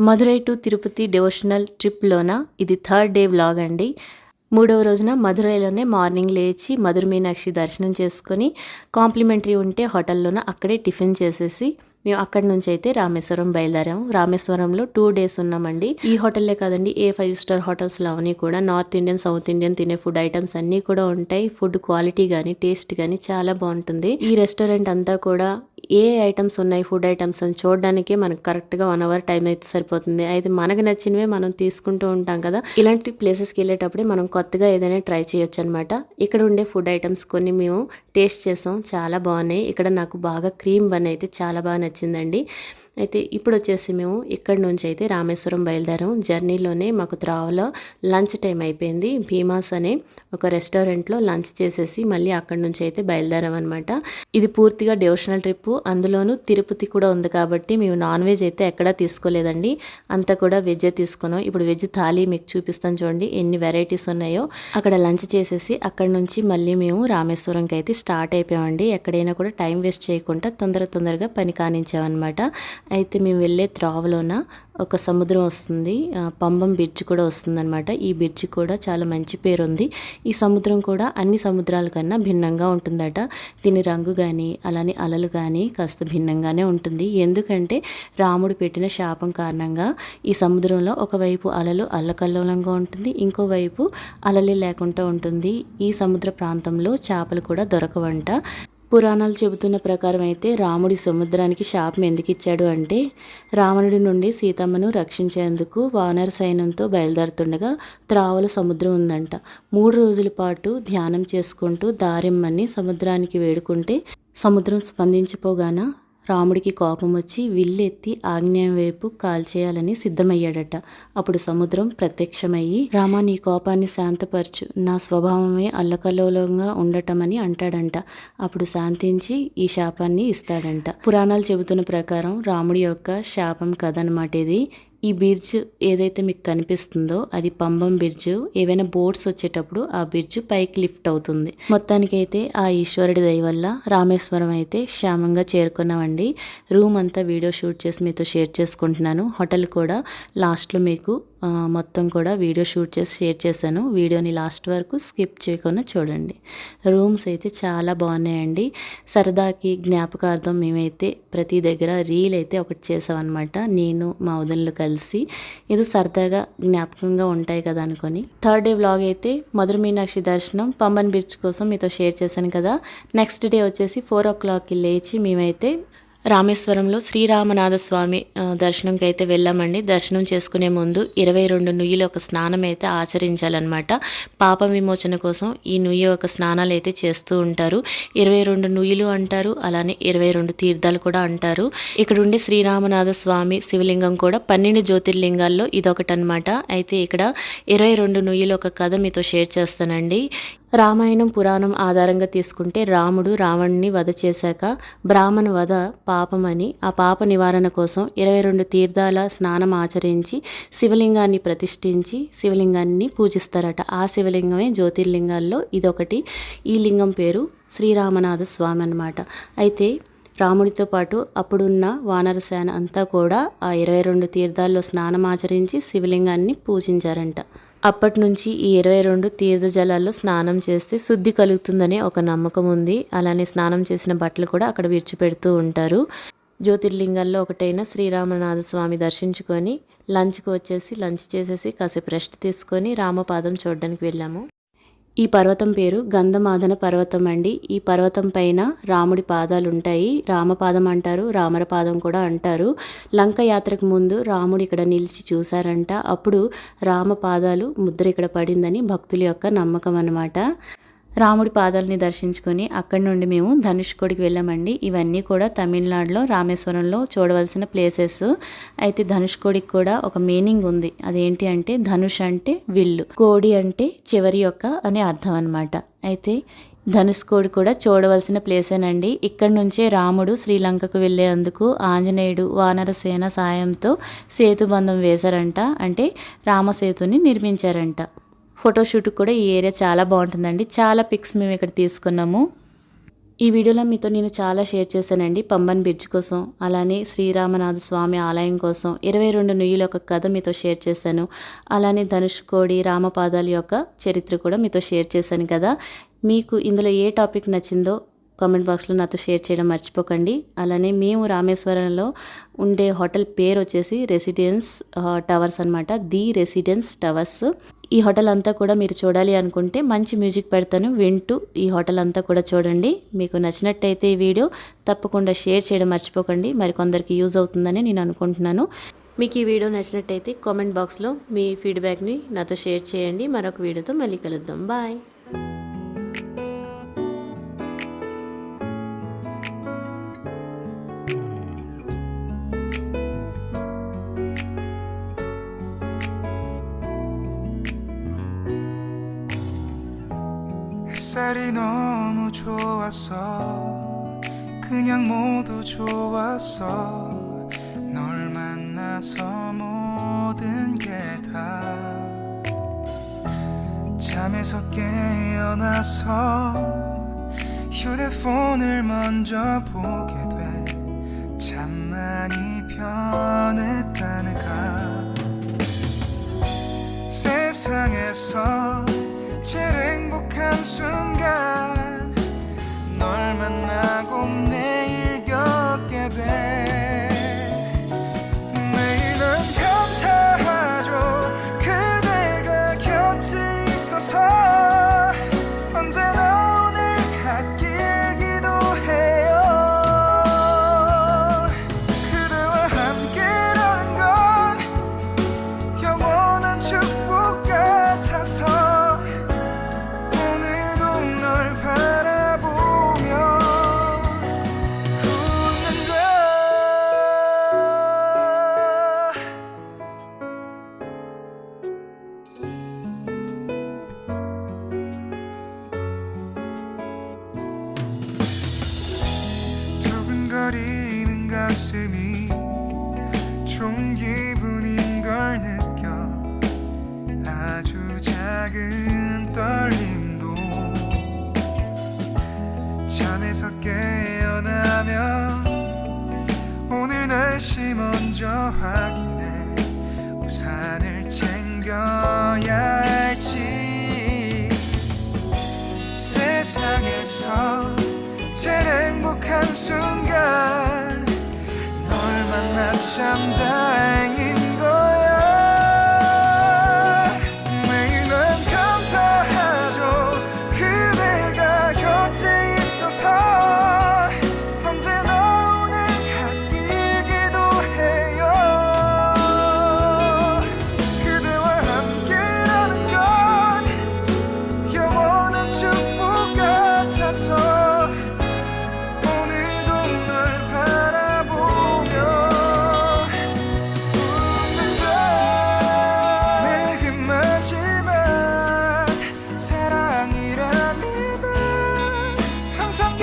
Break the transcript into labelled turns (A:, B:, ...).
A: Madurai to Tirupati devotional ట్రిప్లోన ఇది third day vlog అండి. మూడవ రోజున మదురైలోనే మార్నింగ్ లేచి మధుర మీనాక్షి దర్శనం చేసుకొని కాంప్లిమెంటరీ ఉంటే హోటల్లోన అక్కడే టిఫిన్ చేసేసి మేము అక్కడి నుంచి అయితే రామేశ్వరం బయలుదేరాము. రామేశ్వరంలో 2 days ఉన్నామండి. ఈ హోటల్లే కాదండి, ఏ 5 star హోటల్స్లో అవన్నీ కూడా నార్త్ ఇండియన్, సౌత్ ఇండియన్ తినే ఫుడ్ ఐటమ్స్ అన్నీ కూడా ఉంటాయి. ఫుడ్ క్వాలిటీ కానీ టేస్ట్ కానీ చాలా బాగుంటుంది. ఈ రెస్టారెంట్ అంతా కూడా ఏ ఐటమ్స్ ఉన్నాయి ఫుడ్ ఐటమ్స్ అని చూడడానికే మనకు కరెక్ట్గా 1 hour టైం అయితే సరిపోతుంది. అయితే మనకు నచ్చినవే మనం తీసుకుంటూ ఉంటాం కదా. ఇలాంటి ప్లేసెస్కి వెళ్ళేటప్పుడే మనం కొత్తగా ఏదైనా ట్రై చేయొచ్చు అనమాట. ఇక్కడ ఉండే ఫుడ్ ఐటమ్స్ కొన్ని మేము టేస్ట్ చేసాం, చాలా బాగున్నాయి. ఇక్కడ నాకు బాగా క్రీమ్ బన్ అయితే చాలా బాగా నచ్చిందండి. అయితే ఇప్పుడు వచ్చేసి మేము ఇక్కడ నుంచి అయితే రామేశ్వరం బయలుదేరాం. జర్నీలోనే మాకు త్రావలో లంచ్ టైం అయిపోయింది. భీమాస్ అనే ఒక రెస్టారెంట్లో లంచ్ చేసేసి మళ్ళీ అక్కడ నుంచి అయితే బయలుదేరాం అనమాట. ఇది పూర్తిగా డివోషనల్ ట్రిప్, అందులోనూ తిరుపతి కూడా ఉంది కాబట్టి మేము నాన్ వెజ్ అయితే ఎక్కడా తీసుకోలేదండి. అంతా కూడా వెజ్జే తీసుకున్నాం. ఇప్పుడు వెజ్ థాలీ మీకు చూపిస్తాను చూడండి ఎన్ని వెరైటీస్ ఉన్నాయో. అక్కడ లంచ్ చేసేసి అక్కడ నుంచి మళ్ళీ మేము రామేశ్వరంకి అయితే స్టార్ట్ అయిపోయామండి. ఎక్కడైనా కూడా టైం వేస్ట్ చేయకుండా తొందరగా పని కానించామన్నమాట. అయితే మేము వెళ్ళే త్రావలోన ఒక సముద్రం వస్తుంది, పంబం బ్రిడ్జ్ కూడా వస్తుందన్నమాట. ఈ బ్రిడ్జ్ కూడా చాలా మంచి పేరు ఉంది. ఈ సముద్రం కూడా అన్ని సముద్రాల కన్నా భిన్నంగా ఉంటుందట. దీని రంగు కానీ అలానే అలలు కానీ కాస్త భిన్నంగానే ఉంటుంది. ఎందుకంటే రాముడు పెట్టిన శాపం కారణంగా ఈ సముద్రంలో ఒకవైపు అలలు అల్లకల్లోలంగా ఉంటుంది, ఇంకోవైపు అలలే లేకుండా ఉంటుంది. ఈ సముద్ర ప్రాంతంలో చేపలు కూడా దొరకవంట. పురాణాలు చెబుతున్న ప్రకారం అయితే రాముడి సముద్రానికి శాపం ఎందుకు ఇచ్చాడు అంటే రావణుడి నుండి సీతమ్మను రక్షించేందుకు వానర సైన్యంతో బయలుదేరుతుండగా త్రావల సముద్రం ఉందంట. 3 రోజుల పాటు ధ్యానం చేసుకుంటూ దారిమ్మని సముద్రానికి వేడుకుంటే సముద్రం స్పందించిపోగాన రాముడికి కోపం వచ్చి విల్లెత్తి ఆగ్నేయం వైపు కాల్చేయాలని సిద్ధమయ్యాడట. అప్పుడు సముద్రం ప్రత్యక్షమయ్యి రామ నీ కోపాన్ని శాంతపరచు, నా స్వభావమే అల్లకల్లోలంగా ఉండటమని అంటాడంట. అప్పుడు శాంతించి ఈ శాపాన్ని ఇస్తాడంట. పురాణాలు చెబుతున్న ప్రకారం రాముడి యొక్క శాపం కథ అన్నమాట ఇది. ఈ బ్రిడ్జ్ ఏదైతే మీకు కనిపిస్తుందో అది పంబం బ్రిడ్జ్. ఏవైనా బోట్స్ వచ్చేటప్పుడు ఆ బ్రిడ్జ్ పైకి లిఫ్ట్ అవుతుంది. మొత్తానికైతే ఆ ఈశ్వరుడి దయ వల్ల రామేశ్వరం అయితే క్షేమంగా చేరుకున్నామండి. రూమ్ అంతా వీడియో షూట్ చేసి మీతో షేర్ చేసుకుంటున్నాను. హోటల్ కూడా లాస్ట్లో మీకు మొత్తం కూడా వీడియో షూట్ చేసి షేర్ చేశాను. వీడియోని లాస్ట్ వరకు స్కిప్ చేయకుండా చూడండి. రూమ్స్ అయితే చాలా బాగున్నాయండి. సరదాకి జ్ఞాపకార్థం మేమైతే ప్రతి దగ్గర రీల్ అయితే ఒకటి చేసామన్నమాట. నేను మా వదినలు కలిసి ఏదో సరదాగా జ్ఞాపకంగా ఉంటాయి కదా అనుకొని. థర్డ్ డే వ్లాగ్ అయితే మధుర మీనాక్షి దర్శనం పంబన్ బ్రిడ్జ్ కోసం మీతో షేర్ చేశాను కదా. నెక్స్ట్ డే వచ్చేసి 4 o'clockకి లేచి మేమైతే రామేశ్వరంలో శ్రీరామనాథ స్వామి దర్శనంకి అయితే వెళ్ళామండి. దర్శనం చేసుకునే ముందు 22 నుయ్యిలు ఒక స్నానం అయితే ఆచరించాలన్నమాట. పాప విమోచన కోసం ఈ నుయ్యి ఒక స్నానాలు అయితే చేస్తూ ఉంటారు. 22 నుయ్యిలు అంటారు, అలానే 22 తీర్థాలు కూడా అంటారు. ఇక్కడ ఉండే శ్రీరామనాథ స్వామి శివలింగం కూడా 12 జ్యోతిర్లింగాల్లో ఇదొకటి అనమాట. అయితే ఇక్కడ 22 నుయ్యిలు ఒక కథ మీతో షేర్ చేస్తానండి. రామాయణం పురాణం ఆధారంగా తీసుకుంటే రాముడు రావణుని వధ చేశాక బ్రాహ్మణ వధ పాపమని ఆ పాప నివారణ కోసం 22 తీర్థాల స్నానం ఆచరించి శివలింగాన్ని ప్రతిష్ఠించి శివలింగాన్ని పూజిస్తారట. ఆ శివలింగమే జ్యోతిర్లింగాల్లో ఇదొకటి. ఈ లింగం పేరు శ్రీరామనాథ స్వామి అన్నమాట. అయితే రాముడితో పాటు అప్పుడున్న వానరసేన అంతా కూడా ఆ 22 తీర్థాల్లో స్నానం ఆచరించి శివలింగాన్ని పూజించారంట. అప్పటి నుంచి ఈ 22 తీర్థ జలాల్లో స్నానం చేస్తే శుద్ధి కలుగుతుందనే ఒక నమ్మకం ఉంది. అలానే స్నానం చేసిన బట్టలు కూడా అక్కడ విడిచిపెడుతూ ఉంటారు. జ్యోతిర్లింగాల్లో ఒకటైన శ్రీరామనాథ స్వామి దర్శించుకొని లంచ్కి వచ్చేసి లంచ్ చేసేసి కాసేపు రెస్ట్ తీసుకొని రామపాదం చూడడానికి వెళ్ళాము. ఈ పర్వతం పేరు గంధమాదన పర్వతం అండి. ఈ పర్వతం పైన రాముడి పాదాలు ఉంటాయి. రామపాదం అంటారు, రామర పాదం కూడా అంటారు. లంక యాత్రకు ముందు రాముడు ఇక్కడ నిలిచి చూశారంట. అప్పుడు రామ పాదాలు ముద్ర ఇక్కడ పడిందని భక్తుల యొక్క నమ్మకం అన్నమాట. రాముడి పాదాలని దర్శించుకొని అక్కడి నుండి మేము ధనుష్కోడికి వెళ్ళామండి. ఇవన్నీ కూడా తమిళనాడులో రామేశ్వరంలో చూడవలసిన ప్లేసెస్. అయితే ధనుష్కోడికి కూడా ఒక మీనింగ్ ఉంది. అదేంటి అంటే ధనుష్ అంటే విల్లు, కోడి అంటే చివరి యొక్క అనే అర్థం అన్నమాట. అయితే ధనుష్కోడి కూడా చూడవలసిన ప్లేసేనండి. ఇక్కడ నుంచే రాముడు శ్రీలంకకు వెళ్ళేందుకు ఆంజనేయుడు వానరసేన సాయంతో సేతుబంధం వేశారంట. అంటే రామసేతుని నిర్మించారంట. ఫోటోషూట్ కూడా ఈ ఏరియా చాలా బాగుంటుందండి. చాలా పిక్స్ మేము ఇక్కడ తీసుకున్నాము. ఈ వీడియోలో మీతో నేను చాలా షేర్ చేశానండి. పంబన్ బ్రిడ్జ్ కోసం, అలానే శ్రీరామనాథ స్వామి ఆలయం కోసం 22 నుయ్యిల యొక్క కథ మీతో షేర్ చేశాను. అలానే ధనుష్కోడి, రామపాదాల యొక్క చరిత్ర కూడా మీతో షేర్ చేశాను కదా. మీకు ఇందులో ఏ టాపిక్ నచ్చిందో కామెంట్ బాక్స్లో నాతో షేర్ చేయడం మర్చిపోకండి. అలానే మేము రామేశ్వరంలో ఉండే హోటల్ పేరు వచ్చేసి రెసిడెన్స్ టవర్స్ అనమాట. The residence towers. ఈ హోటల్ అంతా కూడా మీరు చూడాలి అనుకుంటే మంచి మ్యూజిక్ పెడతాను, వింటూ ఈ హోటల్ అంతా కూడా చూడండి. మీకు నచ్చినట్టయితే ఈ వీడియో తప్పకుండా షేర్ చేయడం మర్చిపోకండి. మరి కొందరికి యూజ్ అవుతుందని నేను అనుకుంటున్నాను. మీకు ఈ వీడియో నచ్చినట్టయితే కామెంట్ బాక్స్లో మీ ఫీడ్బ్యాక్ని నాతో షేర్ చేయండి. మరొక వీడియోతో మళ్ళీ కలుద్దాం. బాయ్.
B: 햇살이 너무 좋았어 그냥 모두 좋았어 널 만나서 모든 게 다 잠에서 깨어나서 휴대폰을 먼저 보게 돼 참 많이 변했다는가 세상에서 제일 행복한 순간 널 만나고 매일 겪게 돼 매일은 감사하죠 그대가 곁에 있어서 언제나 오늘 같길 기도해요 그대와 함께라는 건 영원한 축복 같아서 두근거리는 가슴이 좋은 기분인 걸 느껴 아주 작은 떨림도 잠에서 깨어나면 오늘 날씨 먼저 확인해 우산을 챙겨야 할지 세상에서 제일 행복한 순간 널 만나 참 다행인 거야 매일은 감사하죠 그대가 곁에 있어서 언제나 오늘 같길 기도해요 그대와 함께라는 건 영원한 축복 같아서 사랑이란 믿음 항상